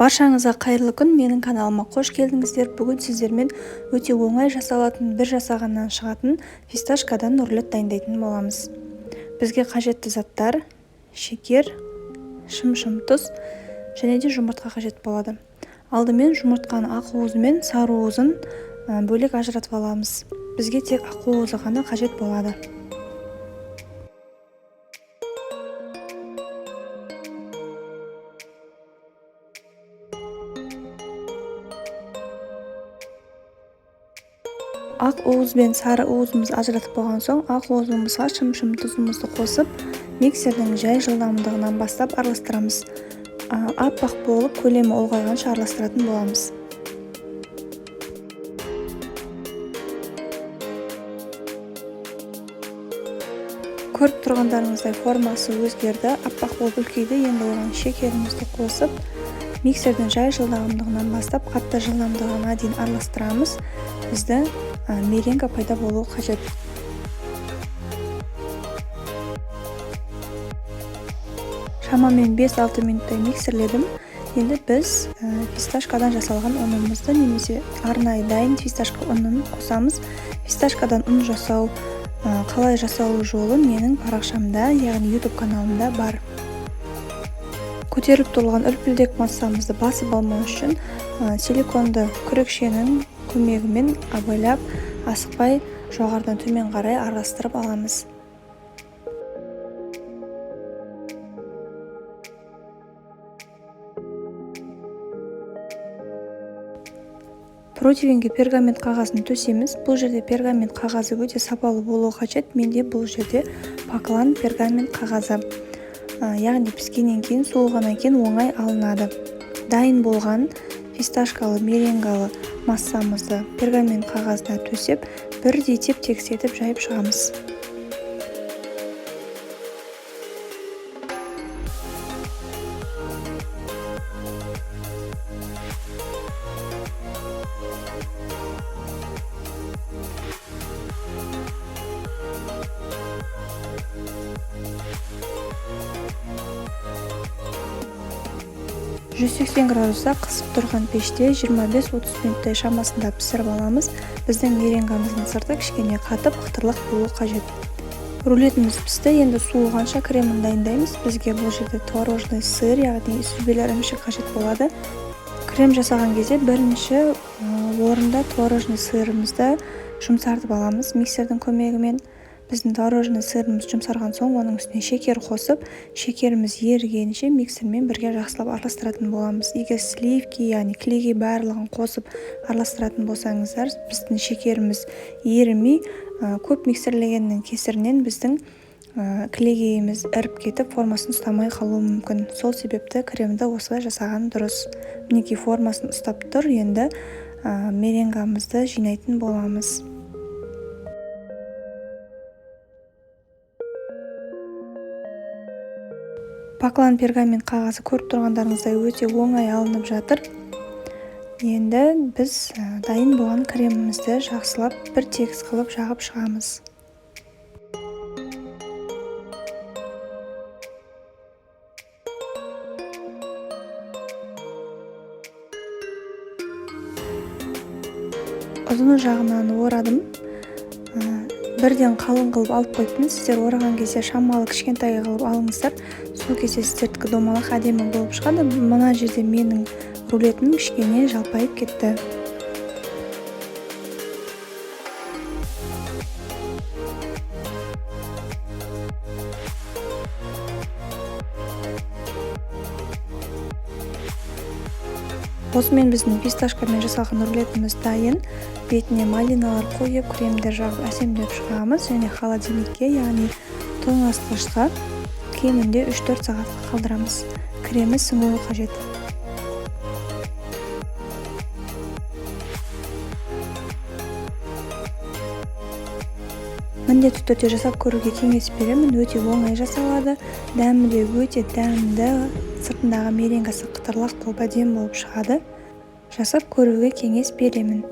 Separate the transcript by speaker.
Speaker 1: Баршаңызға қайырлы күн, менің каналыма қош келдіңіздер. Бүгін сіздермен өте оңай жасалатын, бір жасағаннан шығатын фисташкадан рулет дайындайтын боламыз. Бізге қажетті заттар: шекер, шым тұз және де жұмыртқа қажет болады. Алдымен жұмыртқаны ақ уызы мен сары уызын бөлек ажыратып аламыз. Бізге тек ақ уызы ғана қажет болады. Ақ уыз бен сары уызымызды ажыратып болған соң, ақ уызымызға шым тұзымызды қосып, миксердің жай жылдамдығынан бастап араластырамыз. Аппақ болып, көлемі ұлғайғанша араластыратын боламыз. Көріп тұрғандарыңыздай формасы өзгерді, аппақ болып үлкейді. Енді оған шекерімізді қосып, миксердің жай жылдамдығынан бастап қатты жылдамдығына дейін араластырамыз. Бізді меренга пайда болуы қажет. Шамамен 5-6 минуттай миксерледім. Енді біз фисташкадан жасалған ұнымызды немесе арнайы дайын фисташка ұнын қосамыз. Фисташкадан ұн жасау, қалай жасалу жолы менің парақшамда, яғни YouTube каналымда бар. Көтеріліп тұрған үлпілдек массамызды басып алмау үшін силиконды күрекшенің көмегімен абайлап, асықпай жоғарыдан төмен қарай араластырып аламыз. Противенге пергамент қағазын төсеміз. Бұл жерде пергамент қағазы өте сапалы болуы қажет. Менде бұл жерде Поклан пергамент қағазы. Яғни піскеннен кейін, суылғаннан кейін оңай алынады. Дайын болған фисташкалы меренгалы массамызды пергамент қағазына төсеп, бірдей теп-текстетіп жайып шығамыз. градуста қысып тұрған пеште 25-30 минуттай шамасында пісіріп аламыз. Біздің меренгамыздың сырты кішкене қатып, ықтырлық болуы қажет. Рулетіміз пісті, енді суылғанша кремін дайындаймыз. Бізге бұл жерде творожный сыр, яғни сүзбелі ірімшік қажет болады. Крем жасаған кезде бірінші орында творожный сырымызды жұмсартып аламыз миксердің көмегімен. Біздің творожный сырымыз жұмсарған соң, оның үстіне шекер қосып, шекеріміз ерігенше миксермен бірге жақсылап араластыратын боламыз. Егер сливки, яғни кілегей барлығын қосып араластыратын болсаңыздар, біздің шекеріміз ерімей, көп миксерлегеннің кесірінен біздің кілегейіміз іріп кетіп, формасын ұстамай қалуы мүмкін. Сол себепті кремді осылай жасаған дұрыс. Мінекей формасын ұстап тұр, енді меренгамызды жинайтын боламыз. Поклан пергамент қағазы көріп тұрғандарыңыздай өте оңай алынып жатыр. Енді біз дайын болған кремімізді жақсылап бір тегіс қылып жағып шығамыз. Ұзыны жағынан орадым. Бірден қалың қылып алып қойыппын. Сіздер ораған кезде шамалы кішкентай қылып алыңыздар. Сол кезде сіздердікі домалақ әдемі болып шығады. Мына жерде менің рулетім кішкене жалпайып кетті. Осымен біздің фисташкамен жасалған рулетіміз дайын. Бетіне малиналар қойып, кремдер жағып әсемдеп шығамыз және холодильникке, яғни тоңазытқышқа кемінде 3-4 сағатқа қалдырамыз. Кремі сіңуі қажет. Міндетті түрде жасап көруге кеңес беремін. Өте оңай жасалады. Дәмі де өте дәмді, сыртындағы меренгасы қытырлақ болып әдемі болып шығады. Жасап көруге кеңес беремін.